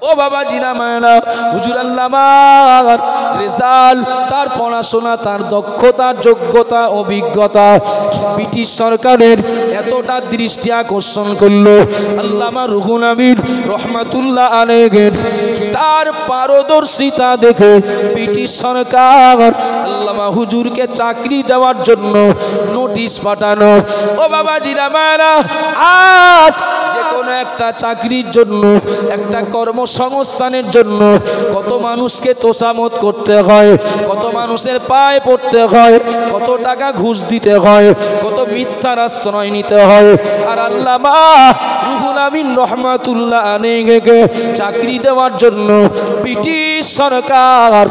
ও বাবা জিনা মায়না হুজুর আল্লামার রেজাল্ট, তার পড়াশোনা, তার দক্ষতা, যোগ্যতা, অভিজ্ঞতা ব্রিটিশ সরকারের এতটা দৃষ্টি আকর্ষণ করলো। আল্লামা রুহুল আমিন রহমাতুল্লাহ আলাইহির তার পারদর্শিতা দেখে ব্রিটিশ সরকার আল্লামা হুজুরকে চাকরি দেওয়ার জন্য নোটিশ পাঠানো। ও বাবা জিনা মায়না, আজ যে কোনো একটা চাকরির জন্য, একটা কর্মসংস্থানের জন্য কত মানুষকে তোষামত করতে হয়, কত মানুষের পায়ে পড়তে হয়, কত টাকা ঘুষ দিতে হয়, কত মিথ্যার আশ্রয় নিতে হয়। আর আল্লামা রুহুল আমিন রহমাতুল্লাহ আলাইহিকে চাকরি দেওয়ার জন্য ব্রিটিশ সরকার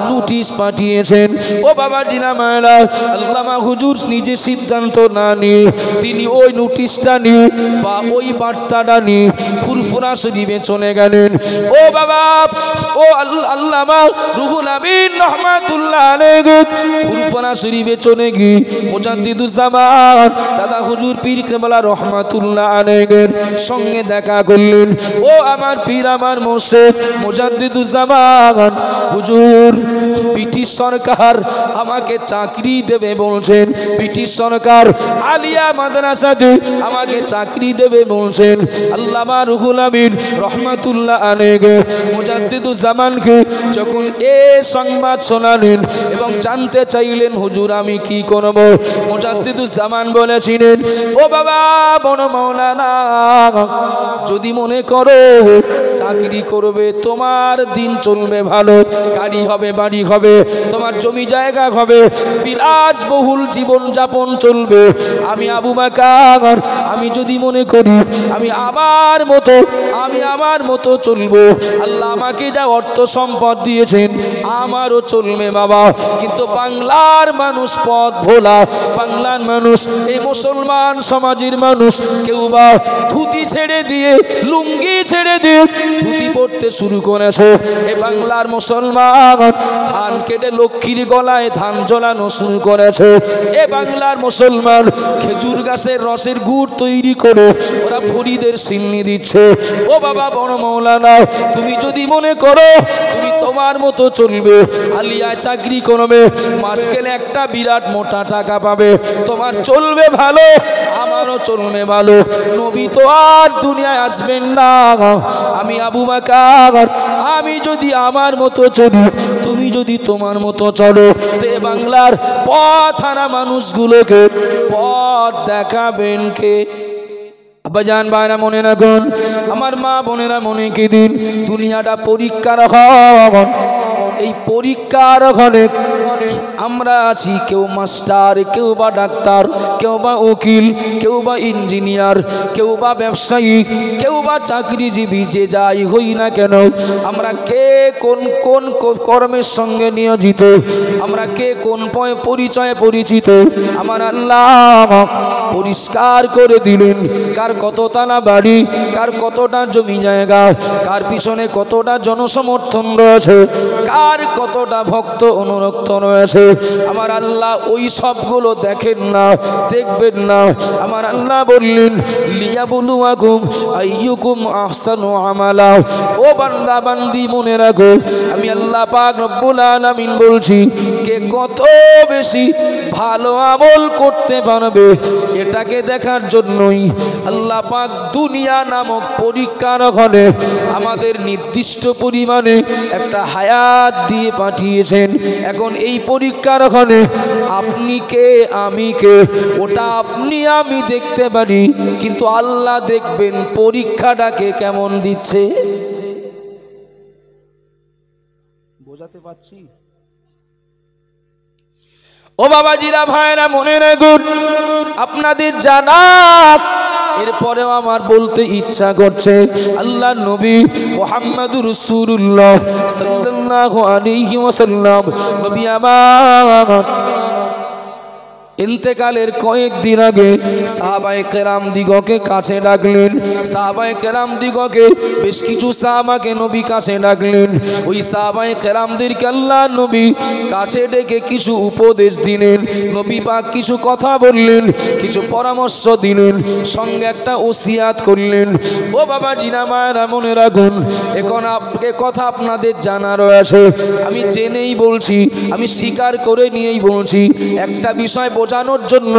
নোটিশ পাঠিয়েছেন। ও বাবা জিনা মায়লা, আল্লামা হুজুর নিজে সিদ্ধান্ত না নিয়ে তিনি ওই নোটিশটা নিয়ে বা ওই বার্তাটা নিয়ে ফুরফুরা শরীফে চলে গেলেন। ও বাবা, ও আল্লামা রুহুল আমিন রহমাতুল্লাহ আলাইহি ফুরফুরা শরীফে চলে গিয়ে মুজাদ্দিদুজ্জামান দাদা হুজুর পীর কেবলা রহমাতুল্লাহ আলাইহির সঙ্গে দেখা করলেন। ও আমার পীর, আমার মুর্শিদ মুজাদ্দিদুজ্জামান, হুজুর ব্রিটিশ সরকার আমাকে চাকরি দেবে বলছেন, ব্রিটিশ সরকার আলিয়া মাদ্রাসাতে আমাকে চাকরি দেবে বলছেন। আল্লামা রুহুল আমিন রহমাতুল্লাহ আলাইহি মুজাদ্দিদুজ্জামানকে যখন এ সংবাদ শোনালেন এবং জানতে চাইলেন হুজুর আমি কি করব, মুজাদ্দিদুজ্জামান বলেছিলেন, ও বাবা বড় মাওলানা, যদি মনে করো চাকরি করবে, তোমার দিন চলবে ভালো, গাড়ি হবে, বাড়ি হবে, তোমার জমি জায়গা হবে, বিলাসবহুল জীবন যাপন চলবে, আমি আবু বকর আমি যদি মনে করি আমি আমার মতো চলবো, আল্লাহ আমাকে যা অর্থ সম্পদ দিয়েছেন আমারও চলবে বাবা। কিন্তু বাংলার মানুষ পথ ভোলা, বাংলার মানুষ, এই মুসলমান সমাজের মানুষ কেউ বা ধুতি ছেড়ে দিয়ে, লুঙ্গি ছেড়ে দিয়ে ধুতি পড়তে শুরু করেছে। এই বাংলার মুসলমান ধান কেটে লক্ষ্মীর গলায় ধান জ্বলানো শুরু করেছে। এ বাংলার মুসলমান খেজুর গাছের রসের গুড় তৈরি করে ওরা ফরিদের সিন্নি দিচ্ছে। ও বাবা বড় মাওলানা, তুমি যদি মনে করো তুমি তোমার মতো চলবে, আলিয়ায় চাকরি করবে, মাস গেলে একটা বিরাট মোটা টাকা পাবে, তোমার চলবে ভালো, আমারও চলবে ভালো, নবী তো আর দুনিয়ায় আসবেন না, আমি আবু বকর আমি যদি আমার মতো চলি, তুমি যদি তোমার মতো চলো, তে বাংলার পথ হারা মানুষগুলোকে পথ দেখাবেন কে? আব্বাজান ভাইরা মনে রাখুন, আমার মা বোনেরা মনে কি দিন, দুনিয়াটা পরীক্ষার ঘর। এই পরীক্ষার ঘরে আমরা আছি, কেউ মাস্টার, কেউ বা ডাক্তার, কেউ বা উকিল, কেউ বা ইঞ্জিনিয়ার, কেউ বা ব্যবসায়ী, কেউ বা চাকরিজীবী, যে যাই হই না কেন, আমরা কে কোন কোন কর্মের সঙ্গে নিয়োজিত, আমরা কে কোন পরিচয়ে পরিচিত, আমার আল্লাহ পরিষ্কার করে দিলেন। কার কততলা বাড়ি, কার কতটা জমি জায়গা, কার পিছনে কতটা জনসমর্থন রয়েছে, কার কতটা ভক্ত অনুরক্ত রয়েছে, আমার আল্লাহ ওই সবগুলো দেখেন না, দেখবেন না। আমার আল্লাহ বললেন লিয়াবলুয়াকুম আইয়ুকুম আহসানু আমালা। ও বান্দা বান্দি মনে রাখো, আমি আল্লাহ পাক রব্বুল আলামিন বলছি, কে কত বেশি ভালো আমল করতে পারবে এটাকে দেখার জন্যই আল্লাহ পাক দুনিয়া নামক পরীক্ষার ঘরে আমাদের নির্দিষ্ট পরিমাণে একটা হায়াত দিয়ে পাঠিয়েছেন। এখন এই পরীক্ষার ঘরে আপনি কে, আমি কে, ওটা আপনি আমি দেখতে পারি, কিন্তু আল্লাহ দেখবেন পরীক্ষাটাকে কেমন দিচ্ছে। বোঝাতে পারছি? ও বাবাজিরা ভাইরা মনে রাখুন, আপনাদের জানাত এরপরেও আমার বলতে ইচ্ছা করছে, আল্লাহ নবী মুহাম্মদুর রাসূলুল্লাহ সাল্লাল্লাহু আলাইহি ওয়াসাল্লাম, নবী আমার ইন্তেকালের কয়েকদিন আগে সাহাবায়ে কেরাম দিগকে কাছে ডাকলেন। সাহাবায়ে কেরাম দিগকে বেশ কিছু সাহাবাকে নবী কাছে ডাকলেন। ওই সাহাবায়ে কেরামদেরকে আল্লাহর নবী কাছে ডেকে কিছু উপদেশ দিলেন। নবী পাক কিছু কথা বললেন, কিছু পরামর্শ দিলেন, সঙ্গে একটা ওসিয়াত করলেন। ও বাবা জিনা মায়েরা মনে রাখুন, এখন এ কথা আপনাদের জানা রয়েছে, আমি জেনেই বলছি, আমি স্বীকার করে নিয়েই বলছি। একটা বিষয় বোঝানোর জন্য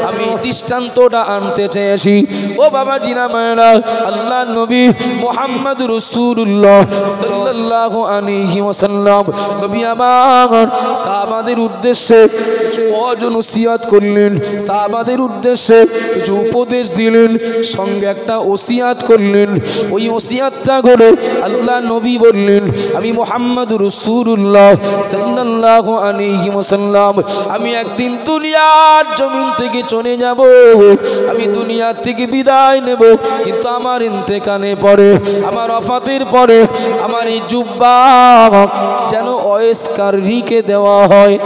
আমি দৃষ্টান্তটা আনতে চেয়েছি। ও বাবা জিনা মায়েরা, আল্লাহ নবী মুহাম্মদ রাসূলুল্লাহ সাল্লাল্লাহু আলাইহি ওয়াসাল্লাম নবী আমার সাহাবাদের উদ্দেশ্যে ওসিয়াত করলেন, সাহাবাদের উদ্দেশ্যে কিছু উপদেশ দিলেন, সঙ্গে একটা ওসিয়াত করলেন। ওই ওসিয়াতটা হলো আল্লাহ নবী বললেন, আমি মুহাম্মদ রাসূলুল্লাহ সাল্লাল্লাহু আলাইহি ওয়াসাল্লাম আমি একদিন দুনিয়ার জমিন থেকে চলে যাব, আমি দুনিয়া থেকে বিদায় নেব, কিন্তু আমার ইন্তেকালের পরে, আমার ওফাতের পরে আমার এই জুব্বা যেন ওয়েসকারীকে দেওয়া হয়।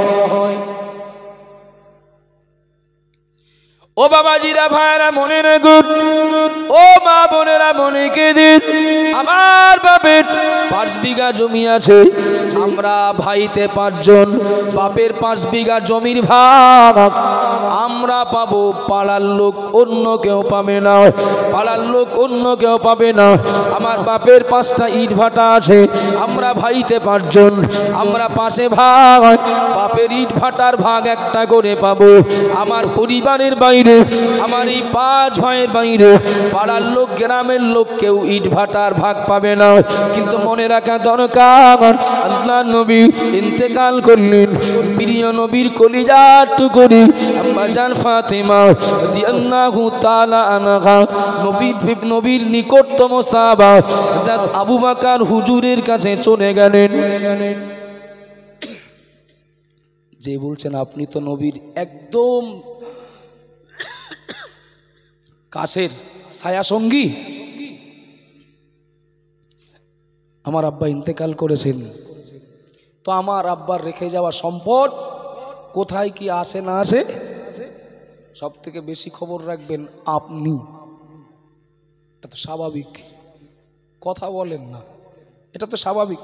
ও বাবাজিরা ভাইরা মনে রাখুন, ও মা বোনেরা মনে কে দিন, আমার বাপের 5 বিঘা জমি আছে, আমরা ভাইতে 5 জন, বাপের 5 বিঘা জমির ভাগ আমরা পাবো, পাড়ার লোক অন্য কেউ পাবে না, পাড়ার লোক অন্য কেউ পাবে না। আমার বাপের 5টা ইট ভাটা আছে, আমরা ভাইতে 5 জন, আমরা 5 ভাগ, বাপের ইট ভাটার ভাগ একটা করে পাবো। আমার পরিবারের বাইরে, আমার এই 5 ভাইয়ের বাইরে পাড়ার লোক, গ্রামের লোক কেউ ইট ভাটার ভাগ পাবে না। কিন্তু মনে রাখা দরকার, আল্লাহ নবী ইন্তেকাল করলেন, প্রিয় নবীর কলিজার টুকরি আম্মা জান ফাতেমা রাদিয়াল্লাহু তাআলা আনহা, নবীর নিকটতম সাহাবা হযরত আবু বকর হুজুরের কাছে চলে গেলেন। যে বলছেন আপনি তো নবীর একদম কাছের ছায়া সঙ্গী, আমার আব্বা ইন্তেকাল করেছেন, তো আমার আব্বার রেখে যাওয়া সম্পদ কোথায় কি আছে না আছে সব থেকে বেশি খবর রাখবেন আপনি। এটা তো স্বাভাবিক, কথা বলেন না, এটা তো স্বাভাবিক।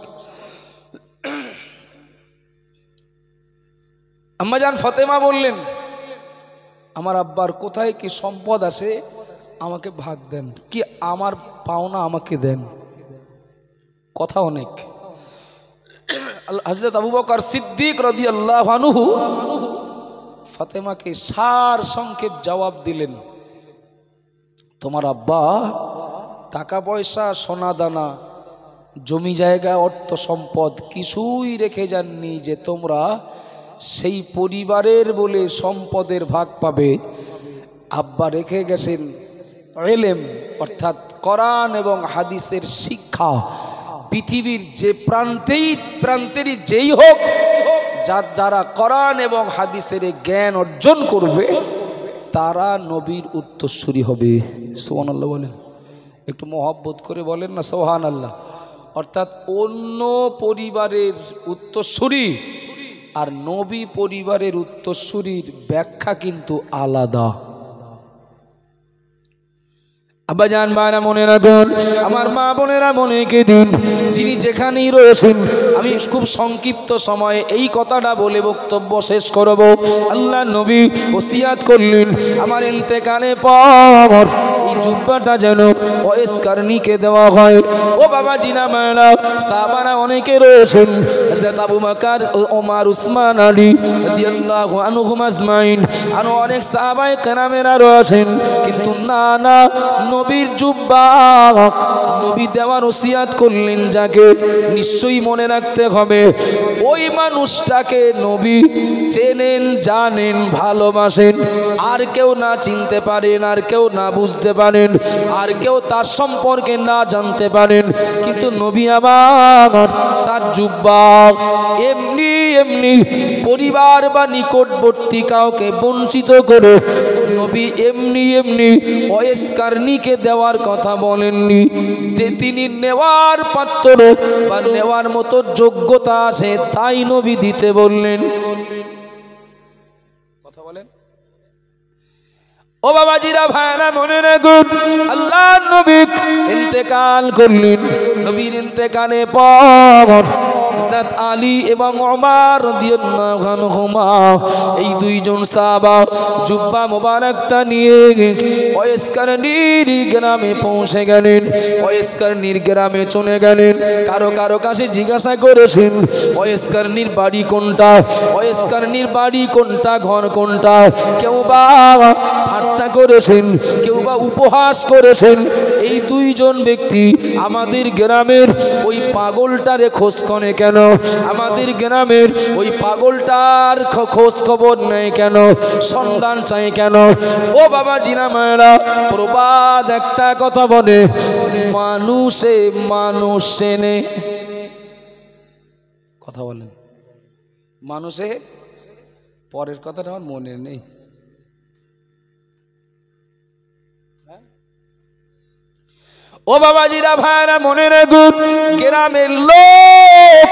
আম্মা জান ফাতেমা বললেন, আমার আব্বার কোথায় কি সম্পদ আছে আমাকে ভাগ দেন, কি আমার পাওনা আমাকে দেন। কথা অনেক। হযরত আবু বকর সিদ্দিক রাদিয়াল্লাহু আনহু ফাতেমাকে সার সংক্ষেপ জবাব দিলেন, তোমার আব্বা টাকা পয়সা, সোনা দানা, জমি জায়গা, অর্থ সম্পদ কিছুই রেখে যাননি যে তোমরা সেই পরিবারের বলে সম্পদের ভাগ পাবে। আব্বা রেখে গেছেন ইলম, অর্থাৎ কোরআন এবং হাদিসের শিক্ষা। পৃথিবীর যে প্রান্তেরই যেই হোক, যারা কোরআন এবং হাদিসের জ্ঞান অর্জন করবে তারা নবীর উত্তরসূরি হবে। সুবহানাল্লাহ বলেন, একটু মহব্বত করে বলেন না সুবহানাল্লাহ। অর্থাৎ অন্য পরিবারের উত্তরসূরি আর নবী পরিবারের উত্তরসূরির ব্যাখ্যা কিন্তু আলাদা। আব্বাজান ভাইরা মনে রাখুন, আমার মা বোনেরা মনে কে দিন, যিনি যেখানেই রয়েছেন, আমি খুব সংক্ষিপ্ত সময়ে এই কথাটা বলে বক্তব্য শেষ করব। আল্লাহ নবী ওসিয়াত করলেন, আমার ইন্তেকালের পর এই জুব্বাটা যেন ওয়েসকারীকে দেওয়া হয়। ও বাবা জিনা মায়েরা, সাহাবারা অনেকে রয়েছেন, হযরত আবু বকর, ওমর, উসমান, আলী রাদিয়াল্লাহু আনহুম আজমাইন, আর অনেক সাহাবায়ে কেরামেরা রয়েছেন, কিন্তু না না, নবীর জুব্বা নবী দেওয়ার ওসিয়াত করলেন যাকে, নিশ্চয়ই মনে রাখতে হবে ওই মানুষটাকে নবী চেনেন, জানেন, ভালোবাসেন। আর কেউ না চিনতে পারেন, আর কেউ না বুঝতে পারেন, আর কেউ তার সম্পর্কে না জানতে পারেন, কিন্তু নবী আবার তার জুব্বা এমনি এমনি পরিবার বা নিকটবর্তী কাউকে বঞ্চিত করে নবী এমনি এমনি ওয়েসকারীকে দেওয়ার কথা বলেননি। তিনি নেওয়ার পাত্র বা নেওয়ার মতো যোগ্যতা আছে তাই নবী দিতে বললেন। কথা বলেন। ও বাবাজিরা ভাইরা মনে রাখুন, আল্লাহর নবী ইন্তেকাল করলেন। নবীর ইন্তেকালে পর হযরত আলী এবং ওমর রাদিয়াল্লাহু আনহুমা এই দুইজন সাহাবা জুব্বা মোবারকটা নিয়ে ওয়েস কারনীর গ্রামে পৌঁছে গেলেন। ওয়েস কারনীর গ্রামে চলে গেলেন। কারো কারো কাছে জিজ্ঞাসা করেছেন ওয়েস কারনীর বাড়ি কোনটা, ওয়েস কারনীর বাড়ি কোনটা, ঘর কোনটা। কেউ বা ঠাট্টা করেছেন, কেউ বা উপহাস করেছেন। এই দুইজন ব্যক্তি আমাদের গ্রামের ওই পাগলটারে খোঁজ করে কেন, আমাদের গ্রামের ওই পাগলটার খোঁজ খবর নেই কেন, সন্ধান চাই কেন। ও বাবা জিনা মায়েরা, প্রবাদ একটা কথা বলে, মানুষে মানুষ চেনে। কথা বলেন, মানুষে, পরের কথাটা আমার মনে নেই। ও বাবাজিরা ভাইরা মনে রাখুন, গ্রামের লোক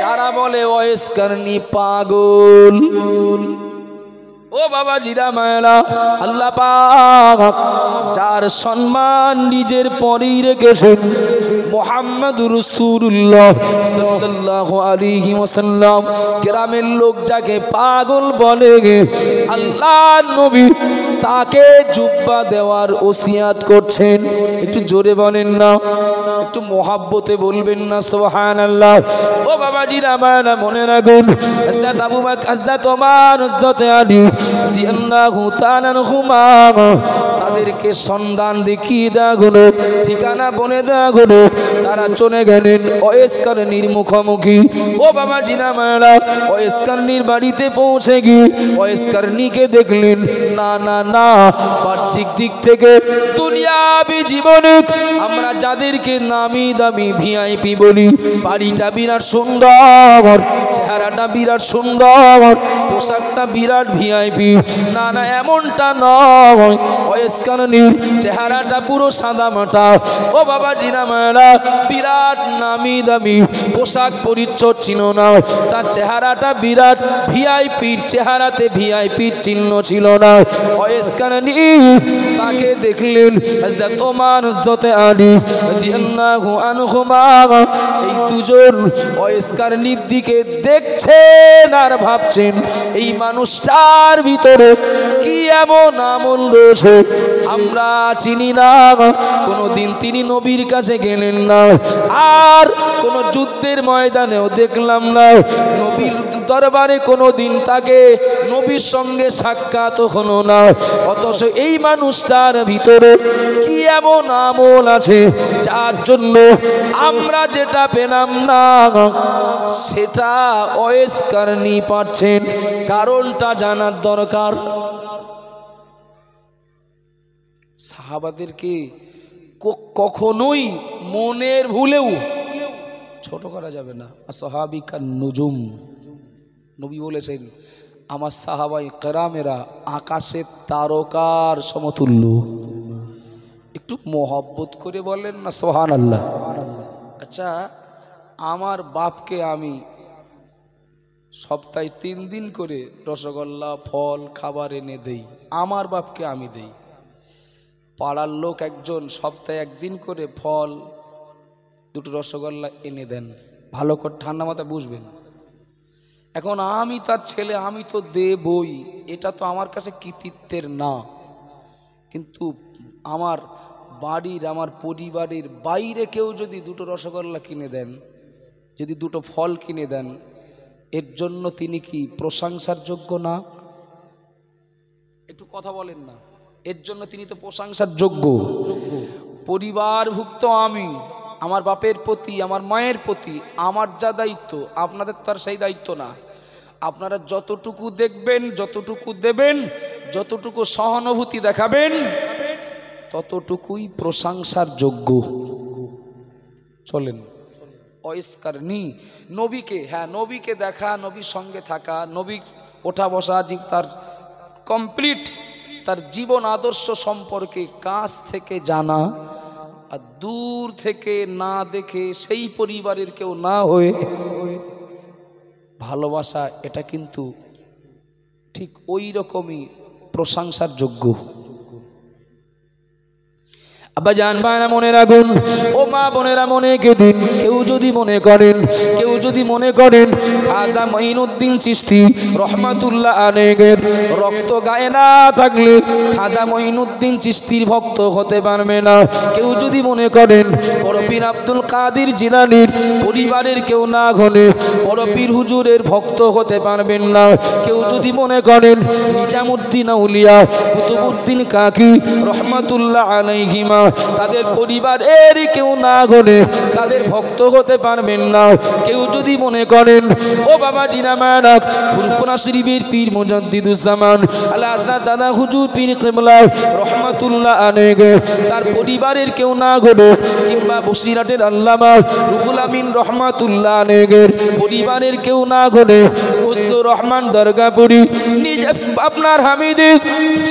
যারা বলে ওয়েস কারনী পাগল, ও বাবাজিরা মায়েরা, আল্লাহ পাক যার সম্মান নিজের পরেই রেখেছেন, মুহাম্মদুর রাসূলুল্লাহ সাল্লাল্লাহু আলাইহি ওয়াসাল্লাম, গ্রামের লোক যাকে পাগল বলে, আল্লাহর নবী তাকে জুব্বা দেওয়ার ওসিয়াত করছেন। একটু জোরে বলেন না, একটু মহাব্বতে বলবেন না সুবহানাল্লাহ। ও বাবাজিরা মায়েরা মনে রাখুন, হযরত আবু বকর, হযরত ওমর, হযরত আলী রাদিয়াল্লাহু তাআলা আনহুমা তাদেরকে সন্ধান দেখিয়ে দেওয়া হলো, ঠিকানা বলে দেওয়া হলো। তারা চলে গেলেন ওয়েস কারনীর মুখোমুখি। ও বাবাজিরা মায়েরা, ওয়েস কারনীর বাড়িতে পৌঁছে গিয়ে ওয়েস কারনীকে দেখলেন। না না না, বাহ্যিক দিক থেকে দুনিয়াবি জীবনে আমরা যাদেরকে নামি দামি ভিআইপি বলি, বাড়িটা বিরাট সুন্দর, চেহারাটা বিরাট সুন্দর, পোশাকটা বিরাট ভিআইপি, না না এমনটা নয়। ওয়েস কারনীর চেহারাটা পুরো সাদা মাটা। ও বাবা জিনা মায়েরা, বিরাট নামি দামি পোশাক পরিচ্ছদ ছিল না, তার চেহারাটা বিরাট ভিআইপির চেহারাতে ভিআইপির চিহ্ন ছিল না। ওয়েস কারনী তাকে দেখলেন। হযরত ওমর, হযরত আলী রাদিয়াল্লাহু আনহুমা এই দুজন ওয়েস কারনীর দিকে দেখছেন আর ভাবছেন, এই মানুষটার ভিতরে কি এমন আমল রয়েছে আমরা চিনি না। কোনোদিন তিনি নবীর কাছে গেলেন না, আর কোন যুদ্ধের ময়দানেও দেখলাম না। নবীর দরবারে কোনোদিন তাকে নবীর সঙ্গে সাক্ষাৎ হলো না। অথচ এই মানুষটার ভিতরে কি এমন আমল আছে যার জন্য আমরা যেটা পেলাম না সেটা ওয়েস কারনী পাচ্ছেন। কারণটা জানার দরকার। সাহাবাদেরকে কখনোই মনের ভুলেও ছোট করা যাবে না। আসহাবিকা নুজুম, নবী বলেছেন আমার সাহাবায়ে কেরামেরা আকাশের তারকার সমতুল্য। একটু মোহাব্বত করে বলেন না সুবহানাল্লাহ। আচ্ছা, আমার বাপকে আমি সপ্তাহে 3 দিন করে রসগোল্লা, ফল, খাবার এনে দেই, আমার বাপকে আমি দেই। পাড়ার লোক একজন সপ্তাহে 1 দিন করে ফল, 2টো রসগোল্লা এনে দেন। ভালো করে ঠান্ডা মাথায় বুঝবেন। এখন আমি তার ছেলে, আমি তো দেবই, এটা তো আমার কাছে কৃতিত্বের না। কিন্তু আমার বাড়ির, আমার পরিবারের বাইরে কেউ যদি 2টো রসগোল্লা কিনে দেন, যদি 2টো ফল কিনে দেন, এর জন্য তিনি কি প্রশংসার যোগ্য না? একটু কথা বলেন না। এর জন্য তিনি তো প্রশংসার যোগ্য। পরিবারভুক্ত আমি, আমার বাপের প্রতি, আমার মায়ের প্রতি আমার যা দায়িত্ব, আপনাদের তার সেই দায়িত্ব না। আপনারা যতটুকু দেখবেন, যতটুকু দেবেন, যতটুকু সহানুভূতি দেখাবেন, ততটুকুই প্রশংসার যোগ্য। চলেন। ওয়েস কারনী নবীকে, হ্যাঁ নবীকে দেখা, নবীর সঙ্গে থাকা, নবী ওঠা বসা, তার কমপ্লিট তার জীবন আদর্শ সম্পর্কে কাছ থেকে জানা, আর দূর থেকে না দেখে, সেই পরিবারের কেউ না হয়ে ভালোবাসা, এটা কিন্তু ঠিক ওই রকমই প্রশংসার যোগ্য। আব্বা জান ভাইরা মনে রাখুন, ও মা বোনেরা মনে কেদিন কেউ যদি মনে করেন খাজা মঈনুদ্দিন চিশতি রহমাতুল্লাহ আলাইহির রক্ত গায়ে না থাকলে খাজা মঈনুদ্দিন চিশতির ভক্ত হতে পারবে না, কেউ যদি মনে করেন বড় পীর আব্দুল কাদের জিলানীর পরিবারের কেউ না হলে বড় পীর হুজুরের ভক্ত হতে পারবেন না, কেউ যদি মনে করেন নিজামুদ্দিন আউলিয়া কুতুবউদ্দিন কাকি রহমাতুল্লাহ আলাইহিমা তাদের পরিবারের কেউ না হলে তাদের ভক্ত হতে পারবেন না, কেউ যদি মনে করেন ও বাবা জিনা মারাক ফুরফুরা শরীফের পীর মুজাদ্দিদুজ্জামান আলা হযরত দাদা হুজুর পীর কিবলা রহমাতুল্লাহ আলাইহি তার পরিবারের কেউ না হলে কিংবা বসিরহাটের আল্লামা রুহুল আমিন রহমাতুল্লাহ আলাইহি পরিবারের কেউ না হলে ফজলুর রহমান দরগাপুরি নিজ আপনার হামিদি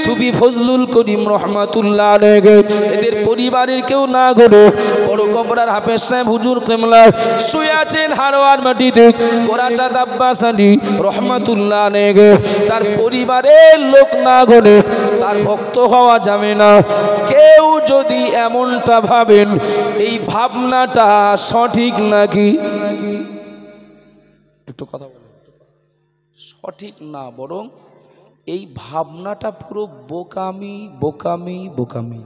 সুফি ফজলুল করিম রহমাতুল্লাহ আলাইহি এদের পরিবারের কেউ না হলে বড় কবরার হাফেজ সাহেব হুজুর কিবলা শুয়ে আছেন হারোয়ার মাটিতে কোরাচাঁদ আব্বাস আলী রহমাতুল্লাহ আলাইহি তার পরিবারের লোক না হলে তার ভক্ত হওয়া যাবে না। কেউ যদি এমনটা ভাবেন এই ভাবনাটা সঠিক নাকি? একটু কথা বলুন। সঠিক না, বরং এই ভাবনাটা পুরো বোকামি বোকামি বোকামি।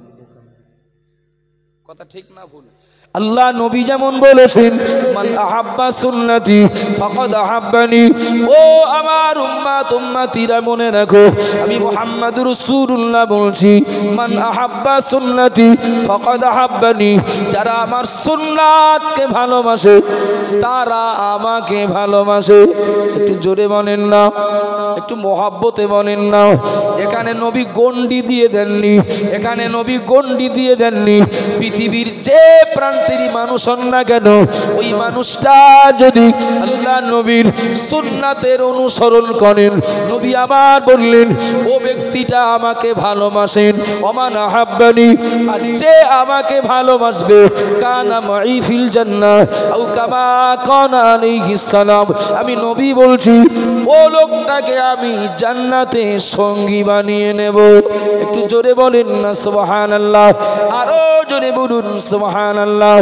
কথা ঠিক না ভুল? আল্লাহ নবী যেমন বলেছেন মান আহাব্বা সুন্নতি ফাকাদ আহাব্বানি, ও আমার উম্মত উম্মতিরা মনে রাখো আমি মুহাম্মদুর রাসূলুল্লাহ বলছি মান আহাব্বা সুন্নতি ফাকাদ আহাব্বানি, যারা আমার সুন্নাতকে ভালোবাসে তারা আমাকে ভালোবাসে। একটু জোরে বলেন না, একটু মহব্বতে বলেন না। এখানে নবী গন্ডি দিয়ে দেননি, এখানে নবী গন্ডি দিয়ে দেননি পৃথিবীর যে প্রান্ত মানুষ হন না কেন ওই মানুষটা যদি আল্লাহ নবীর সুন্নাতের অনুসরণ করেন, নবী আবার বললেন ও ব্যক্তিটা আমাকে ভালোবাসেন ওমান আহাব্বানি, আর যে আমাকে ভালোবাসবে কানা মাই ফিল জান্নাহ আও কামা কানা আলাইহিস সালাম, আমি নবী বলছি ও লোকটাকে আমি জান্নাতে সঙ্গী বানিয়ে নেব। একটু জোরে বলেন না সুবহানাল্লাহ, আরো জোরে বলুন সুবহানাল্লাহ।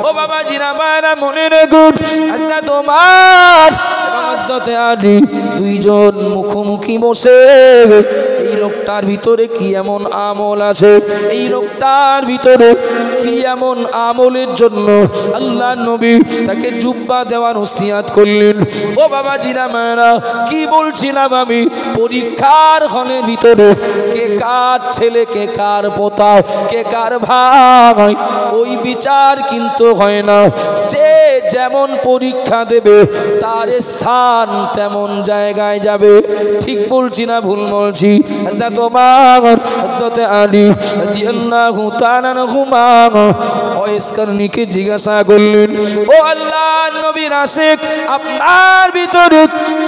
ও বাবা জিনা মারা মনে রাখুন হযরত ওমর এবং হযরত আলী দুইজন মুখোমুখি বসে এই লোকটার ভিতরে কি এমন আমল আছে, এই লোকটার ভিতরে কি এমন আমলের জন্য আল্লাহ নবী তাকে জুব্বা দেওয়ার ওসিয়াত করলেন। ও বাবা জিনা মারা কি বলছিলাম আমি, পরীক্ষার হলের ভিতরে কে কার ছেলে কে কার পোতা কে কার ভাই ওই বিচার কিন্তু হয় না, যে যেমন পরীক্ষা দেবে তার স্থান তেমন জায়গায় যাবে। ঠিক বলছি না ভুল বলছি? হযরত ওমর হযরত আলী রাদিয়াল্লাহু তাআলা আনহুমা ওয়াইস কারনীকে জিজ্ঞাসা করলেন ও আল্লাহর নবীর আশিক আপনার ভিতরে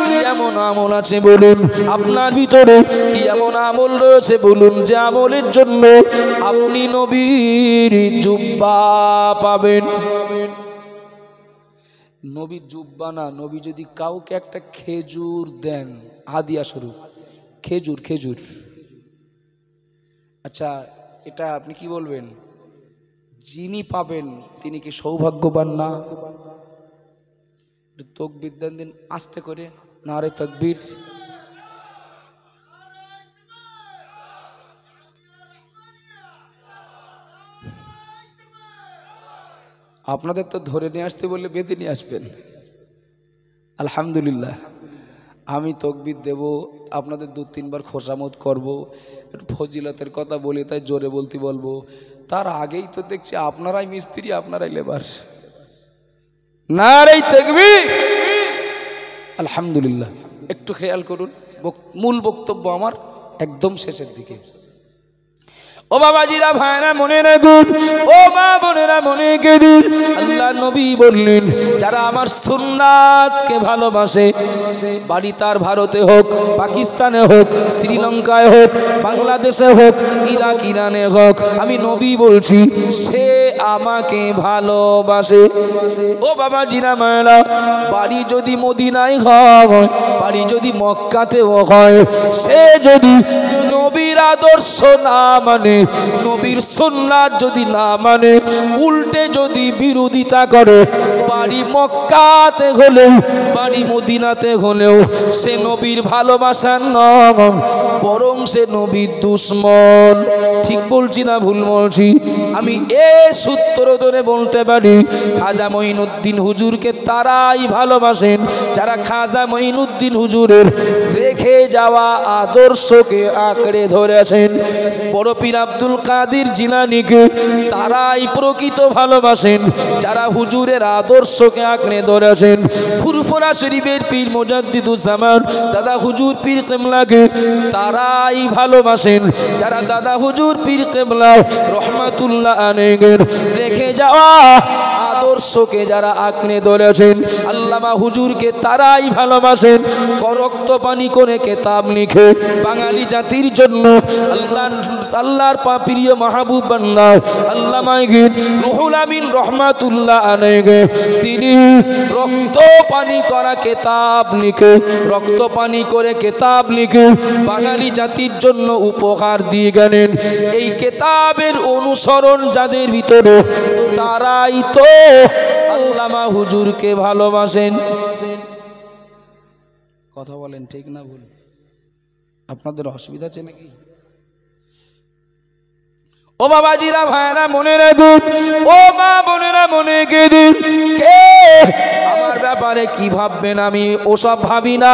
কি এমন আমল আছে বলুন, আপনার ভিতরে কি এমন আমল রয়েছে বলুন যে আমলের জন্য আপনি নবীর জুব্বা পাবেন। নবীর জুব্বা না, নবী যদি কাউকে একটা খেজুর দেন হাদিয়া স্বরূপ, খেজুর খেজুর, আচ্ছা এটা আপনি কি বলবেন? যিনি পাবেন তিনি কি সৌভাগ্যবান না? তাকবীর দেন দিন আস্তে করে, নারে তাকবীর। আপনাদের তো ধরে নিয়ে আসতে বললে বেঁধে নিয়ে আসবেন। আলহামদুলিল্লাহ, আমি তাকবীর দেব, আপনাদের 2-3 বার খোসামত করব, একটু ফজিলতের কথা বলি তাই জোরে বলতে বলবো। তার আগেই তো দেখছি আপনারাই মিস্ত্রি আপনারাই লেবার। নারে তাকবীর। আলহামদুলিল্লাহ, একটু খেয়াল করুন, মূল বক্তব্য আমার একদম শেষের দিকে। ও বাবাজিরা ভাইরা মনে রাখুন, ও মা বোনেরা মনে রাখুন, আল্লাহ নবী বললেন যারা আমার সুন্নাতকে ভালোবাসে, বাড়ি তার ভারতে হোক, পাকিস্তানে হোক, শ্রীলঙ্কায় হোক, বাংলাদেশে হোক, ইরাক ইরানে হোক, আমি নবী বলছি সে আমাকে ভালোবাসে। ও বাবাজিরা মায়েরা, বাড়ি যদি মদিনায় হয়, বাড়ি যদি মক্কাতেও হয়, সে যদি নবীর আদর্শ না মানে, নবীর সুন্নাত যদি না মানে, উল্টে যদি বিরোধিতা করে, বাড়ি মক্কাতে হলেও বাড়ি মদিনাতে হলেও সে নবীর ভালোবাসার নয়, বরং সে নবীর দুশ্মন। ঠিক বলছি না ভুল বলছি? আমি এ সূত্র ধরে বলতে পারি খাজা মঈনুদ্দিন হুজুরকে তারাই ভালোবাসেন যারা খাজা মঈনুদ্দিন হুজুরের রেখে যাওয়া আদর্শকে আঁকড়ে ধরেছেন। বড় পীর আব্দুল কাদের জিলানীকে তারাই প্রকৃত ভালোবাসেন যারা হুজুরের আদর্শকে আঁকড়ে ধরেছেন। ফুরফুরা শরীফের পীর মুজাদ্দিদুজ্জামান দাদা হুজুর পীর কেবলাকে তারাই ভালোবাসেন যারা দাদা হুজুর পীর কেবলা রহমাতুল্লাহ আলাইহির রেখে যাওয়া আদর্শকে যারা আঁকড়ে ধরেছেন। আল্লামা হুজুরকে তারাই ভালোবাসেন রক্ত পানি করে কেতাব লিখে বাঙালি জাতির জন্য আল্লাহর প্রিয় মাহবুব বান্দা আল্লামা রুহুল আমিন রহমাতুল্লাহ আলাইহি তিনি রক্ত পানি করা কেতাব লিখে, রক্ত পানি করে কেতাব লিখে বাঙালি জাতির জন্য উপহার দিয়ে গেলেন। এই কেতাবের অনুসরণ যাদের ভিতরে, তারাই তো আল্লামা হুজুরকে ভালোবাসেন। কথা বলেন ঠিক না ভুল? আপনাদের অসুবিধা আছে নাকি? ও বাবাজিরা ভাইরা মনে রাখুন, ও মা বোনেরা মনে রেখে কে আমার ব্যাপারে কি ভাববেন আমি ওসব ভাবি না,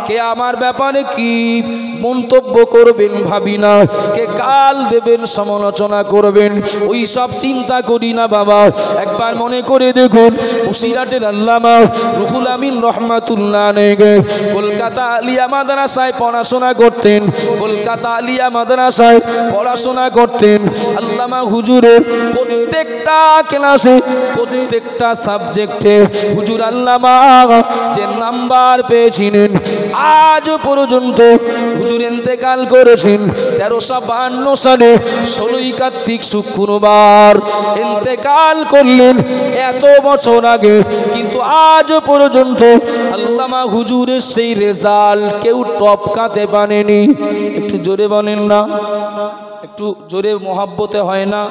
কে আমার ব্যাপারে কি মন্তব্য করবেন ভাবি না, কে গাল দেবেন সমালোচনা করবেন ওই সব চিন্তা করি না বাবা। একবার মনে করে দেখুন বসিরহাটের আল্লামা রুহুল আমিন রহমাতুল্লাহ আলাইহি কলকাতা আলিয়া মাদ্রাসায় পড়াশোনা করতেন, কলকাতা আলিয়া মাদ্রাসায় পড়াশোনা করতেন। আল্লামা হুজুরের প্রত্যেকটা ক্লাসে প্রত্যেকটা সাবজেক্টে হুজুর আল্লামা যে নাম্বার পেয়েছিলেন আজ পর্যন্ত হুজুর ইন্তেকাল করেছেন 1352 সালে 16ই কার্তিক শুক্রবার ইন্তেকাল করলেন, এত বছর আগে, কিন্তু আজ পর্যন্ত আল্লামা হুজুরের সেই রেজাল্ট কেউ টপকাতে পারেনি। একটু জোরে বলেন না, একটু জোরে মহাব্বতে হয় না?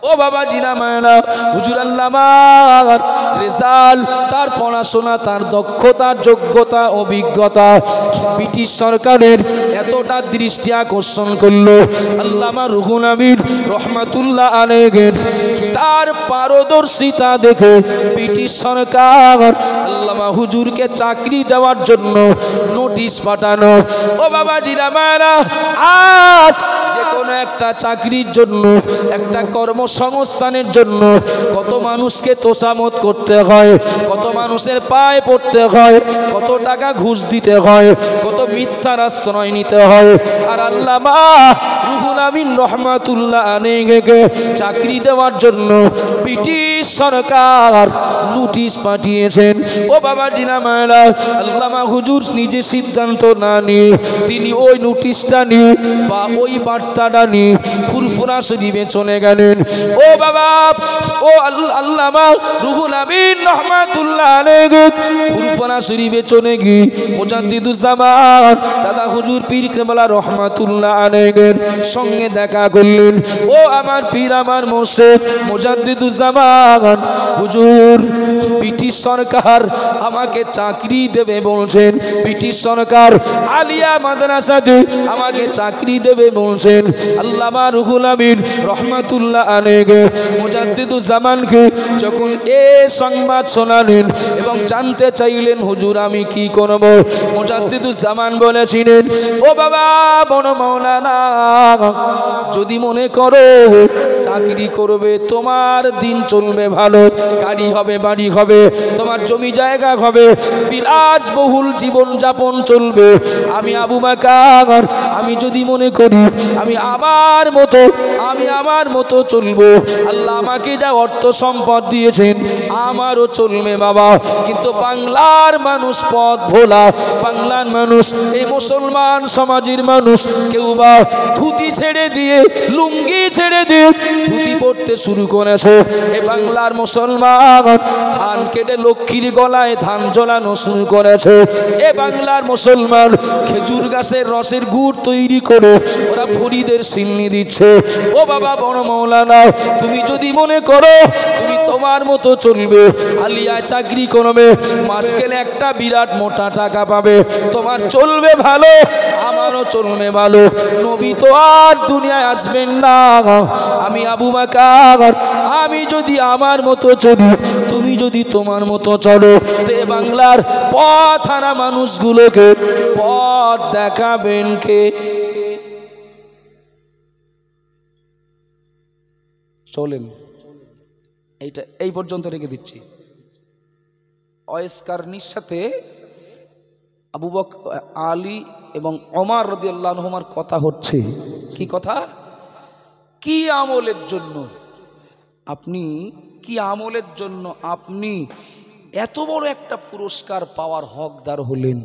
ও বাবা জিনা মায়না হুজুর আল্লামার রেজাল্ট, তার পড়াশোনা, তার দক্ষতা, যোগ্যতা, অভিজ্ঞতা ব্রিটিশ সরকারের এতটা দৃষ্টি আকর্ষণ করলো আল্লামা রুহুল আমিন রহমাতুল্লাহ আলাইহির তার পারদর্শিতা দেখে ব্রিটিশ সরকার আল্লামা হুজুরকে চাকরি দেওয়ার জন্য নোটিশ পাঠানো। ও বাবা জিনা মায়না আজ যে কোনো একটা চাকরির জন্য, একটা কর্মসংস্থানের জন্য কত মানুষকে তোষামত করতে হয়, কত মানুষের পায়ে পড়তে হয়, কত টাকা ঘুষ দিতে হয়, কত মিথ্যার আশ্রয় নিতে হয়। আর আল্লামা রুহুল আমিন রহমাতুল্লাহ আলাইহিকে চাকরি দেওয়ার জন্য ব্রিটিশ সরকার নোটিশ পাঠিয়েছেন। ও বাবা জিনা মায়েরা, আল্লামা হুজুর নিজে সিদ্ধান্ত না নিয়ে তিনি ওই নোটিশটা নিয়ে বা ওই বার্তাটা নিয়ে ফুরফুরা শরীফে চলে গেলেন। ও বাবা, ও আল্লামা রুহুল আমিন রহমাতুল্লাহ আলাইহি ফুরফুরা শরীফে চলে গিয়ে মুজাদ্দিদুজ্জামান দাদা হুজুর পীর কেবলা রহমাতুল্লাহ আলাইহির সঙ্গে দেখা করলেন। ও আমার পীর, আমার মুর্শিদ মুজাদ্দিদুজ্জামান হুজুর, ব্রিটিশ সরকার আমাকে চাকরি দেবে বলছেন, ব্রিটিশ সরকার আলিয়া মাদ্রাসাতে আমাকে চাকরি দেবে বলছেন। আল্লামা রুহুল আমিন রহমাতুল্লাহ আলাইহি মুজাদ্দিদুজ্জামানকে যখন এ সংবাদ শোনালেন এবং জানতে চাইলেন হুজুর আমি কি করব, মুজাদ্দিদুজ্জামান বলেছিলেন, ও বাবা বড় মাওলানা, যদি মনে করো চাকরি করবে, তোমার দিন চলবে ভালো, গাড়ি হবে, বাড়ি হবে, তোমার জমি জায়গা হবে, বিলাসবহুল জীবন যাপন চলবে, আমি আবু বকর, আমি যদি মনে করি আমি আমার মতো আমি আমার মতো চলবো। আল্লাহ আমাকে যা অর্থ সম্পদ দিয়েছেন আমারও চলবে বাবা। কিন্তু বাংলার মানুষ পথ ভোলা, বাংলার মানুষ এই মুসলমান সমাজের মানুষ কেউ বা ধুতি ছেড়ে দিয়ে লুঙ্গি ছেড়ে দিয়ে ধুতি পড়তে শুরু করেছে। এই বাংলার মুসলমান ধান কেটে লক্ষ্মীর গলায় ধান জ্বলানো শুরু করেছে। এ বাংলার মুসলমান খেজুর গাছের রসের গুড় তৈরি করে ওরা ফরিদের সিন্নি দিচ্ছে। ও বাবা বড় মৌলানা, তুমি যদি মনে করো তুমি তোমার মতো চলবে, আলিয়ায় চাকরি করবে, মাস গেলে একটা বিরাট মোটা টাকা পাবে, তোমার চলবে ভালো, আমারও চলবে ভালো, নবী তো আর দুনিয়ায় আসবেন না। আমি আবু বকর, আমি যদি আমার মতো চলি, তুমি যদি তোমার মতো চলো, তে বাংলার পথ হারা মানুষগুলোকে পথ দেখাবেন কে? চলেন, এইটা এই পর্যন্ত রেখে দিচ্ছি। ওয়াইস কারনির সাথে আবু বকর, আলী এবং ওমর রাদিয়াল্লাহু আনহুমার কথা হচ্ছে। কি কথা? কি আমলের জন্য আপনি, কি আমলের জন্য আপনি এত বড় একটা পুরস্কার পাওয়ার হকদার হলেন?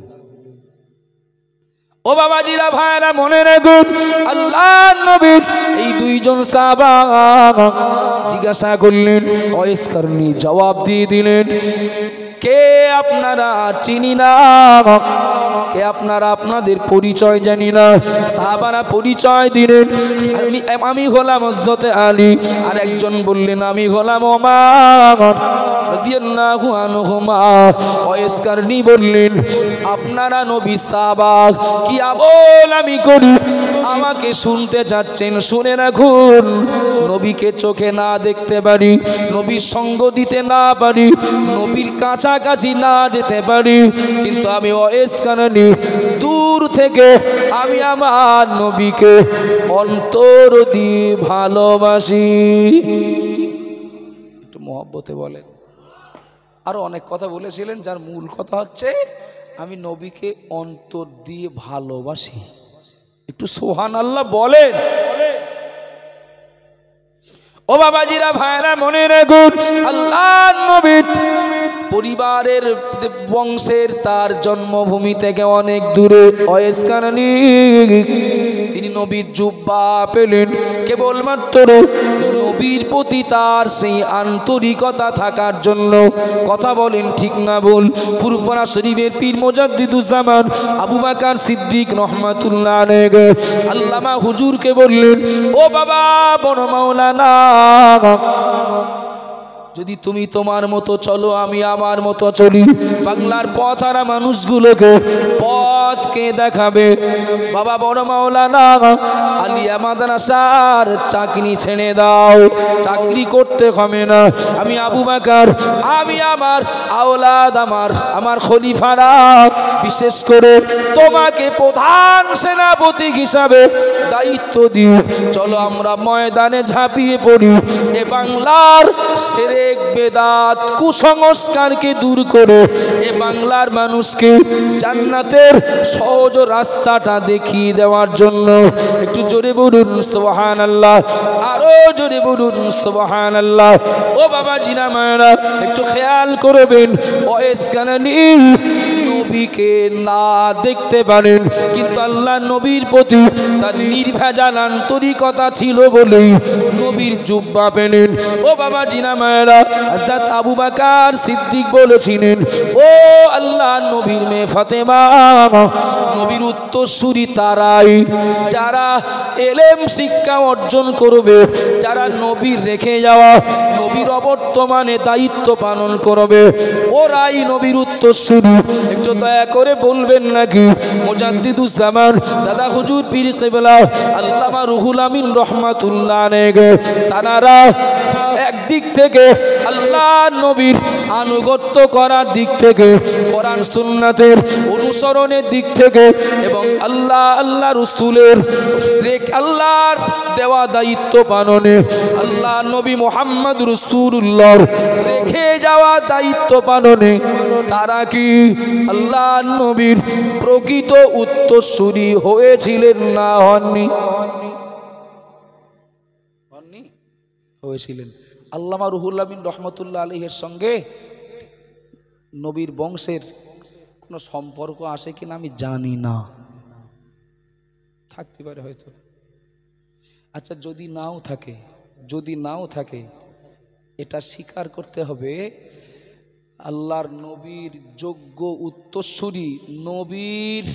ও বাবাজিরা, ভাইরা, মনে রাখুন, আল্লাহর নবী এই দুইজন সাহাবা জিজ্ঞাসা করলেন, ওয়াইস কারনি জবাব দিয়ে দিলেন, কে আপনারা চিনি না, কে আপনারা আপনাদের পরিচয় জানি না। সাহাবারা পরিচয় দিলেন, আমি হলাম হযরতে আলী। আর একজন বললেন, আমি হলাম ওমর রাদিয়াল্লাহু আনহুমা। ওয়াইস কারনি বললেন, আপনারা নবী সাহাবা, কি আমল আমি করি আমাকে শুনতে যাচ্ছেন? শুনে রাখুন, নবীকে চোখে না দেখতে পারি, নবীর সঙ্গ দিতে না পারি, নবীর কাছাকাছি না যেতে পারি, কিন্তু আমি ওয়াইস কারনি দূর থেকে আমি আমার নবীকে অন্তর দিয়ে ভালোবাসি। একটু মহব্বতে বলেন। আরো অনেক কথা বলেছিলেন, যার মূল কথা হচ্ছে আমি নবীকে অন্তর দিয়ে ভালোবাসি। একটু সুবহানাল্লাহ বলেন। ও বাবাজিরা, ভাইরা, মনে রাখুন, আল্লাহর নবী পরিবারের বংশের তার জন্মভূমি থেকে অনেক দূরে। ওয়াইস কারনি তিনি নবীর জুব্বা পেলেন কেবলমাত্র নবীর প্রতি তার সেই আন্তরিকতা থাকার জন্য। কথা বলেন ঠিক না ভুল? ফুরফুরা শরীফের পীর মুজাদ্দিদুজ্জামান আবু বকর সিদ্দিক রহমাতুল্লাহ আলাইহি আল্লামা হুজুরকে বললেন, ও বাবা বড় মাওলানা, যদি তুমি তোমার মতো চলো, আমি আমার মতো চলি, বাংলার পথহারা মানুষগুলোকে পথ কে দেখাবে? বাবা বড় মাওলানা, আলিয়া মাদ্রাসার চাকরি ছেড়ে দাও, চাকরি করতে হবে না। আমি আবু বকর, আমি আমার আওলাদ, আমার খলিফারা বিশেষ করে তোমাকে প্রধান সেনাপতি হিসাবে দায়িত্ব দিই। চলো আমরা ময়দানে ঝাঁপিয়ে পড়ি, এ বাংলার শিরক বেদাত কুসংস্কারকে দূর করে এ বাংলার মানুষকে জান্নাতের সহজ রাস্তাটা দেখিয়ে দেওয়ার জন্য। একটু জোরে বলুন সুবহানাল্লাহ, আরো জোরে বলুন সুবহানাল্লাহ। ও বাবা জিনা মায়েরা, একটু খেয়াল করবেন, ওয়াইস কারনি নবীকে না দেখতে পারেন, কিন্তু আল্লাহ নবীর প্রতি তার নির্ভেজাল আন্তরিকতা ছিল বলেই নবীর জুব্বা পেলেন। ও বাবা জিনা মায়েরা, হযরত আবু বকর সিদ্দিক বলেছিলেন, ও আল্লাহ নবীর মেয়ে ফাতেমা, নবীর উত্তরসূরি তারাই যারা এলেম শিক্ষা অর্জন করবে, যারা নবীর রেখে যাওয়া নবীর অবর্তমানে দায়িত্ব পালন করবে, ওরাই নবীর উত্তরসূরি। একটু দয়া করে বলবেন নাকি মুজাদ্দিদুজ্জামান দাদা হুজুর পীর কিবলা আল্লামা রুহুল আমিন রহমাতুল্লাহ আলাইহি তারা একদিক থেকে আল্লাহ নবীর আনুগত্য করার দিক থেকে, কোরআন সুন্নাতের অনুসরণের দিক থেকে, এবং আল্লাহ রাসূলের আল্লাহর দেওয়া দায়িত্ব পালনে, আল্লাহ নবী মুহাম্মদ রাসূলুল্লাহর রেখে যাওয়া দায়িত্ব পালনে তারা কি আল্লাহ নবীর প্রকৃত উত্তরসূরি হয়েছিলেন না হননি? হয়েছিলেন। আল্লামা রুহুল আমিন রহমতুল্লাহ আলাইহির সঙ্গে নবীর বংশের কোনো সম্পর্ক আছে কিনা আমি জানি না, থাকতে পারে হয়তো। আচ্ছা, যদি নাও থাকে এটা স্বীকার করতে হবে আল্লাহর নবীর যোগ্য উত্তরসূরি, নবীর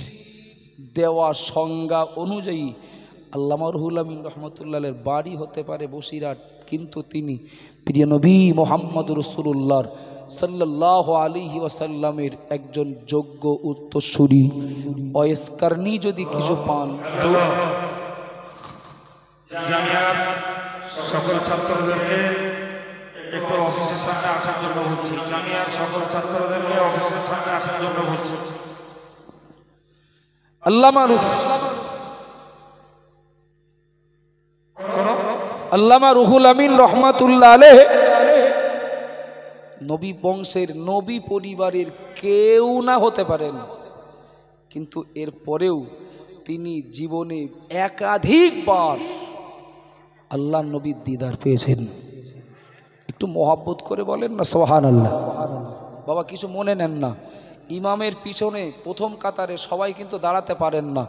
দেওয়া সংজ্ঞা অনুযায়ী আল্লামা রুহুল আমিন রহমতুল্লাহের বাড়ি হতে পারে বসিরহাট, কিন্তু তিনি প্রিয় নবী মোহাম্মদ রাসূলুল্লাহ সাল্লাল্লাহু আলাইহি ওয়াসাল্লামের একজন যোগ্য উত্তরসূরি। ওয়েসকারনি যদি কিছু পান তো জামিয়ার সকল ছাত্রদেরকে একটু অফিসের সামনে আসার জন্য বলছি। জামিয়ার সকল ছাত্রদেরকে অফিসের সামনে আসার জন্য বলছি। আল্লামা রুহুল আমিন রহমাতুল্লাহ আলাইহি নবী বংশের, নবী পরিবারের কেউ না হতে পারেন, কিন্তু এর পরেও তিনি জীবনে একাধিকবার আল্লাহ নবীর দিদার পেয়েছেন। একটু মহব্বত করে বলেন না সুবহানাল্লাহ। বাবা কিছু মনে নেন না, ইমামের পিছনে প্রথম কাতারে সবাই কিন্তু দাঁড়াতে পারেন না,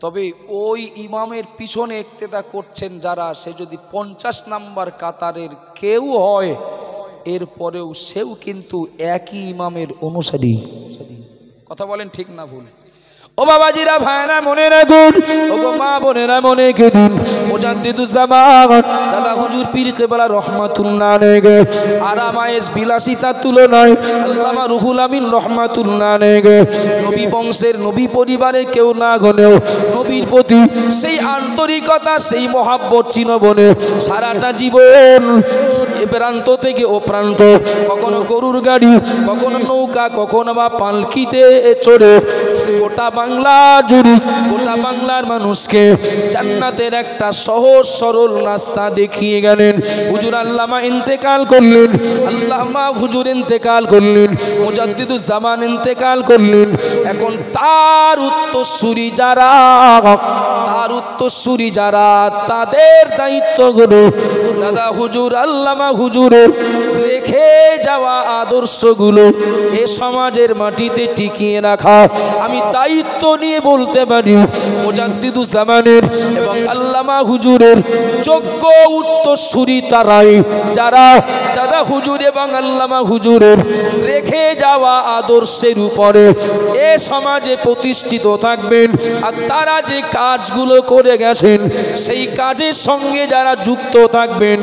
তবে ওই ইমামের পিছনে ইক্তেদা করছেন যারা, সে যদি 50 নাম্বার কাতারের কেউ হয় এরপরেও সেও কিন্তু একই ইমামের অনুসারী। কথা বলেন ঠিক না ভুল? ও বাবাজিরা, ভাইরা মনে রাখুন, ও গো মা বোনেরা মনে রাখুন, মুজাদ্দিদুজ্জামান দাদা হুজুর পীর কেবলা রহমাতুল্লাহ আলাইহি আরামায়েশ বিলাসিতার তুলনায় আল্লামা রুহুল আমিন রহমাতুল্লাহ আলাইহি নবী বংশের, নবী পরিবারের কেউ না হলেও নবীর প্রতি সেই আন্তরিকতা, সেই মহাব্বত চিনবনে সারাটা জীবন এ প্রান্ত থেকে ও প্রান্ত, কখনো গরুর গাড়ি, কখনো নৌকা, কখনো বা পালকিতে চড়ে গোটা বাংলা জুড়ে, গোটা বাংলার মানুষকে জান্নাতের একটা সহজ সরল রাস্তা দেখিয়ে গেলেন। হুজুর আল্লামা ইন্তেকাল করলেন, আল্লামা হুজুর ইন্তেকাল করলেন, মুজাদ্দিদুজ্জামান ইন্তেকাল করলেন। এখন তার উত্তরসূরি যারা তাদের দায়িত্বগুলো দাদা হুজুর আল্লামা হুজুরের রেখে যাওয়া আদর্শগুলো এ সমাজের মাটিতে টিকিয়ে রাখা। আমি দায়িত্ব নিয়ে বলতে পারি মুজাদ্দিদুজ্জামানের এবং আল্লামা হুজুরের যোগ্য উত্তরসূরি তারাই যারা দাদা হুজুর এবং আল্লামা হুজুরের রেখে যাওয়া আদর্শের উপরে এ সমাজে প্রতিষ্ঠিত থাকবেন। আর তারা যে কাজগুলো করে গেছেন সেই কাজের সঙ্গে যারা যুক্ত থাকবেন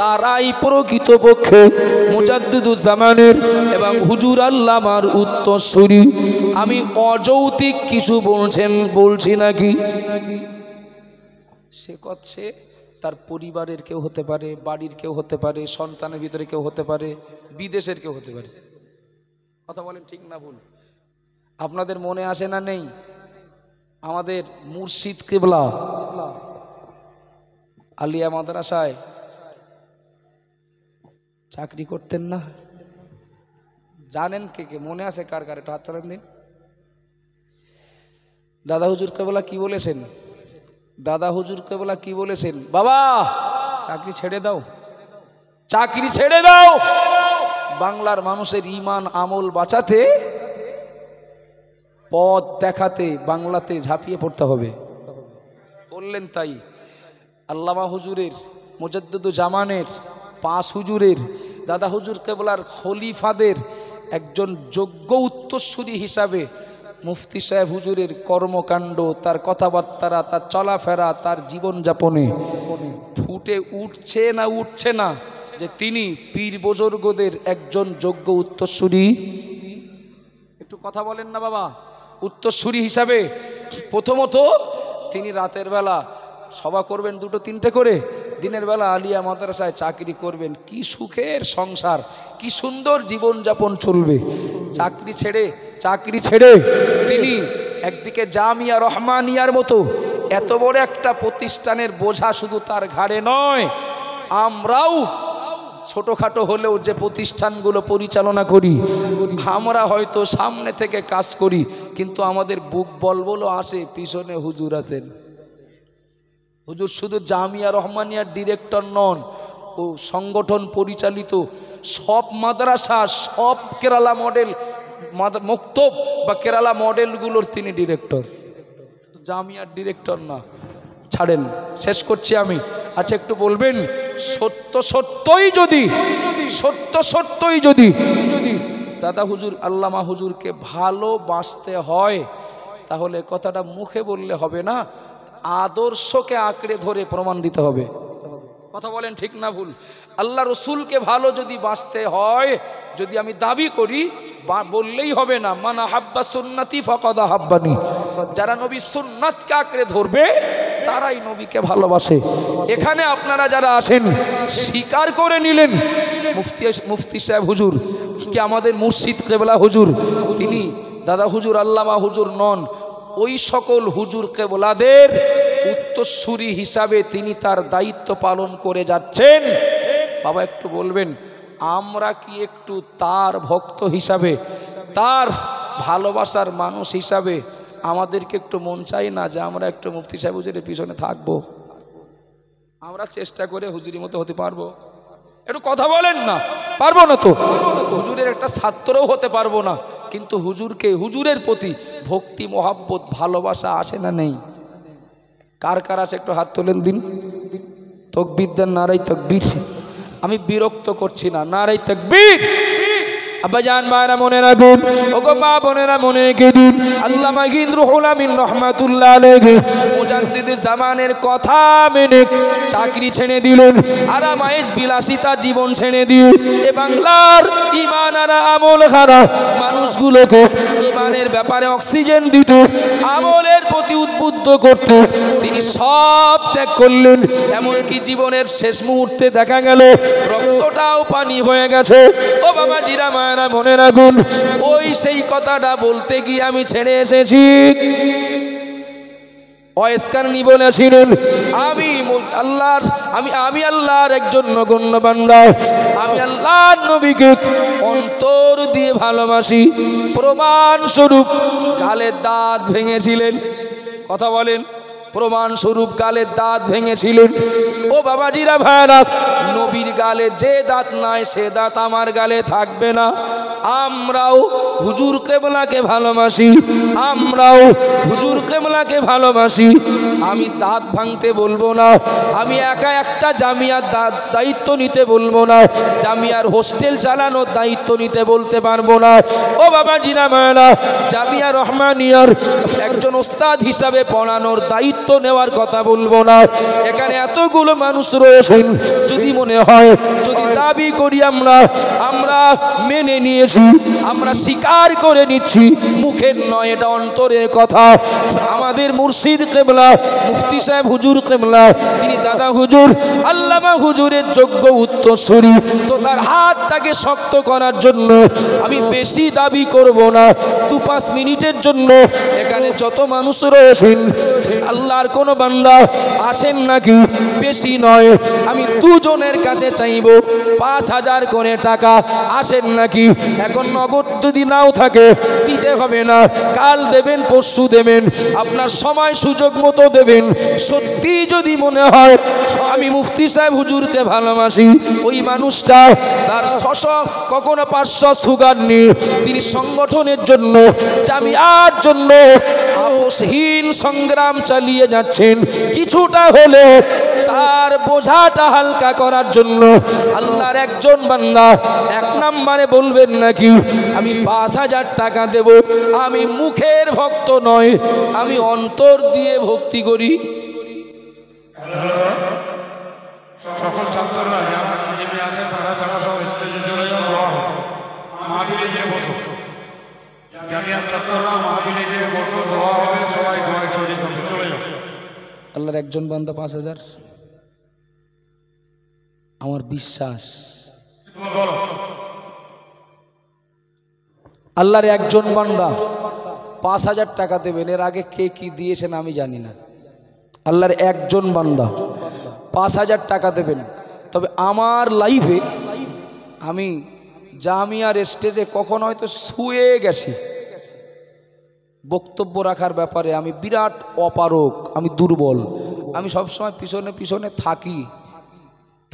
তারাই প্রকৃতপক্ষে মুজাদ্দিদুজ্জামানের এবং হুজুর আল্লামার উত্তরসূরি। আমি অযৌক্তিক কিছু বলছি নাকি? সে কথা তার পরিবারের কেউ হতে পারে, বাড়ির কেউ হতে পারে, সন্তানের ভিতরে কেউ হতে পারে, বিদেশের কেউ হতে পারে। কথা বলেন ঠিক না ভুল? আপনাদের মনে আসে না নেই আমাদের মুর্শিদ কিবলা আলিয়া মাদ্রাসায় চাকরি করতেন না? জানেন কে কে? মনে আছে কার কার? একটু হাত তোলেন দিন। দাদা হুজুর কেবলা কি বলেছেন? দাদা হুজুর কেবলা কি বলেছেন? বাবা চাকরি ছেড়ে দাও, চাকরি ছেড়ে দাও, বাংলার মানুষের ঈমান আমল বাঁচাতে, পথ দেখাতে বাংলাতে ঝাঁপিয়ে পড়তে হবে। বললেন তাই আল্লামা হুজুরের, মুজাদ্দিদুজ্জামানের, 5 হুজুরের, দাদা হুজুর কেবলার খলিফাদের একজন যোগ্য উত্তরসূরি হিসাবে মুফতি সাহেব হুজুরের কর্মকাণ্ড, তার কথাবার্তা, তার চলাফেরা, তার জীবনযাপনে ফুটে উঠছে না যে তিনি পীর বুজুর্গদের একজন যোগ্য উত্তরসূরি। একটু কথা বলেন না বাবা। উত্তরসূরি হিসাবে প্রথমত তিনি রাতের বেলা সভা করবেন 2-3টে করে, দিনের বেলা আলিয়া মাদ্রাসায় চাকরি করবেন। কি সুখের সংসার, কি সুন্দর জীবনযাপন চলবে। চাকরি ছেড়ে তিনি একদিকে জামিয়া রহমানিয়ার মতো এত বড় একটা প্রতিষ্ঠানের বোঝা শুধু তার ঘাড়ে নয়, আমরাও ছোটখাটো হলেও যে প্রতিষ্ঠানগুলো পরিচালনা করি আমরা হয়তো সামনে থেকে কাজ করি, কিন্তু আমাদের বুক বলবলো আসে পিছনে হুজুর আছেন। হুজুর শুধু জামিয়া রহমানিয়ার ডিরেক্টর নন, ও সংগঠন পরিচালিত সব মাদ্রাসা, সব কেরালা মডেল মক্তব বা কেরালা মডেলগুলোর তিনি ডিরেক্টর, জামিয়ার ডিরেক্টর না। ছাড়েন, শেষ করছি আমি। আচ্ছা একটু বলবেন, সত্যই যদি দাদা হুজুর আল্লামা হুজুরকে ভালোবাসতে হয়, তাহলে কথাটা মুখে বললে হবে না, আদর্শকে আঁকড়ে ধরে প্রমাণ দিতে হবে। কথা বলেন ঠিক না ভুল? আল্লাহ রসুলকে ভালো যদি বাঁচতে হয়, যদি আমি দাবি করি, বললেই হবে না, মান আহাব্বা সুন্নতি ফাকাদ আহাব্বানি। যারা নবীর সুন্নাতকে আঁকড়ে ধরবে তারাই নবীকে ভালোবাসে। এখানে আপনারা যারা আছেন স্বীকার করে নিলেন মুফতি সাহেব হুজুর কি আমাদের মুর্শিদ কেবলা হুজুর, তিনি দাদা হুজুর আল্লামা হুজুর নন, ওই সকল হুজুর কেবলাদের উত্তরসূরি হিসাবে তিনি তার দায়িত্ব পালন করে যাচ্ছেন। বাবা একটু বলবেন, আমরা কি একটু তার ভক্ত হিসাবে, তার ভালোবাসার মানুষ হিসাবে আমাদেরকে একটু মন চাই না যে আমরা একটু মুফতি সাহেব হুজুরের পিছনে থাকবো? আমরা চেষ্টা করে হুজুরের মতো হতে পারবো? একটু কথা বলেন না, পারবো না তো। হুজুরের একটা ছাত্রও হতে পারবো না, কিন্তু হুজুরকে, হুজুরের প্রতি ভক্তি মহাব্বত ভালোবাসা আসে না নেই? কার কার আছে একটু হাত তোলেন দিন। তাকবীর দেন, নারাই তাকবীর। আমি বিরক্ত করছি না, নারাই তাকবীর। আব্বাজান মায়েরা মনে রাখুন, ওগো মা বোনেরা মনে রেখে দিন, আল্লামা রুহুল আমিন রহমাতুল্লাহ আলাইহি মুজাদ্দিদ জামানের কথা মেনে চাকরি ছেড়ে দিলেন, আরামায়েশ বিলাসিতা জীবন ছেড়ে দিয়ে এ বাংলার ঈমান আর আমল হারা মানুষগুলোকে ঈমানের ব্যাপারে অক্সিজেন দিতে, আমলের প্রতি উদ্বুদ্ধ করতে তিনি সব ত্যাগ করলেন। এমনকি জীবনের শেষ মুহূর্তে দেখা গেল রক্তটাও পানি হয়ে গেছে। ও বাবা জিরা মায়েরা মনে রাখুন, ওই সেই কথাটা বলতে গিয়ে আমি ছেড়ে এসেছি। ওয়াইসকারনি বলেছিলেন, আমি আল্লাহর একজন নগণ্য বান্দা, আমি আল্লাহর নবীকে অন্তর দিয়ে ভালোবাসি। প্রমাণ স্বরূপ গালের দাঁত ভেঙেছিলেন। কথা বলেন, প্রমাণ স্বরূপ গালের দাঁত ভেঙেছিলেন। ও বাবাজিরা ভাইরা, নবীর গালে যে দাঁত নাই সে দাঁত আমার গালে থাকবে না। আমরাও হুজুর কেবলাকে ভালোবাসি, আমরাও হুজুর কেবলাকে ভালোবাসি। আমি দাঁত ভাঙতে বলবো না, আমি একা একটা জামিয়ার দায়িত্ব নিতে বলবো না, জামিয়ার হোস্টেল চালানোর দায়িত্ব নিতে বলতে পারবো না। ও বাবাজিরা ভাইরা, জামিয়া রহমানিয়ার একজন ওস্তাদ হিসাবে পড়ানোর দায়িত্ব নেওয়ার কথা বলবো না। এখানে এতগুলো মানুষ রয়েছেন, যদি মনে হয়, যদি দাবি করি আমরা মেনে নিয়েছি, আমরা স্বীকার করে নিচ্ছি, মুখের নয়, এটা অন্তরের কথা। আমাদের মুর্শিদ কেবলা মুফতি সাহেব হুজুর কেবলা, তিনি দাদা হুজুর আল্লামা হুজুরের যোগ্য উত্তরসূরি, তো তার হাতটাকে শক্ত করার জন্য আমি বেশি দাবি করব না। 2-5 মিনিটের জন্য এখানে যত মানুষ রয়েছেন, আল্লাহর কোন বান্দা আসেন নাকি? বেশি নয়, আমি দুজনের কাছে চাইব 5000 করে টাকা। আসেন নাকি? এখন নগদ যদি নাও থাকে দিতে হবে না, কাল দেবেন, পরশু দেবেন, আপনার সময় সুযোগ মতো দেবেন। সত্যি যদি মনে হয় আমি মুফতি সাহেব হুজুরকে ভালোবাসি, ওই মানুষটা তার 600 কখনো 500 সুগার নিয়ে তিনি সংগঠনের জন্য, জামিয়ার জন্য আপোষহীন সংগ্রাম চালিয়ে যাচ্ছেন। কিছুটা হলে তার বোঝাটা হালকা করার জন্য আল্লাহর একজন বান্দা 1 নম্বরে বলবেন নাকি আমি 5000 টাকা দেব? আমি মুখের ভক্ত নয়, আমি অন্তর দিয়ে ভক্তি করি। সকল ছাত্ররা যারা জিমে আছে তারা ছাড়া সব স্টেজে চলে যাও, মাহফিলে গিয়ে বসো। জামিয়ার ছাত্ররা মাহফিলে গিয়ে বসো, দোয়া হবে, সবাই দোয়ায় শরীক হবে, চলে যাও। আল্লাহর একজন বান্দা 5000, আমার বিশ্বাস আল্লাহর একজন বান্দা 5000 টাকা দেবেন। এর আগে কে কি দিয়েছেন আমি জানি না। আল্লাহর একজন বান্দা 5000 টাকা দেবেন। তবে আমার লাইফে আমি জামিয়ার স্টেজে কখনো হয়তো শুয়ে গেছি, বক্তব্য রাখার ব্যাপারে আমি বিরাট অপারগ, আমি দুর্বল, আমি সবসময় পিছনে পিছনে থাকি।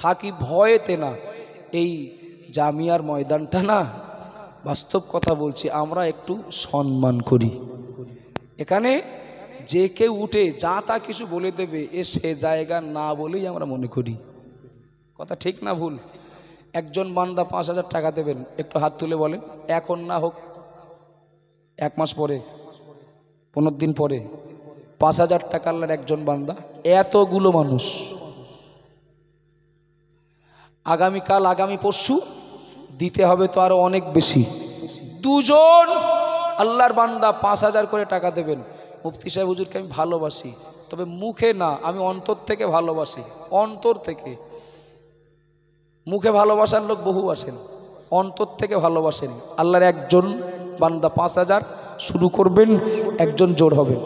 থাকি ভয়েতে না। এই জামিয়ার ময়দানটা না, বাস্তব কথা বলছি, আমরা একটু সম্মান করি। এখানে যে কেউ উঠে যা তা কিছু বলে দেবে, সে জায়গা না বলেই আমরা মনে করি। কথা ঠিক না ভুল? একজন বান্দা 5,000 টাকা দেবেন, একটু হাত তুলে বলেন। এখন না হোক, 1 মাস পরে, 15 দিন পরে 5,000 টাকা আল্লাহর একজন বান্দা, এতগুলো মানুষ। আগামীকাল, আগামী পরশু দিতে হবে তো আরো অনেক বেশি। 2 জন আল্লাহর বান্দা 5,000 করে টাকা দেবেন। মুফতি সাহেব হুজুরকে আমি ভালোবাসি, তবে মুখে না, আমি অন্তর থেকে ভালোবাসি। অন্তর থেকে। মুখে ভালোবাসার লোক বহু আছেন, অন্তর থেকে ভালোবাসেন। আল্লাহর একজন বান্দা 5,000 শুরু করবেন, একজন জোর হবেন।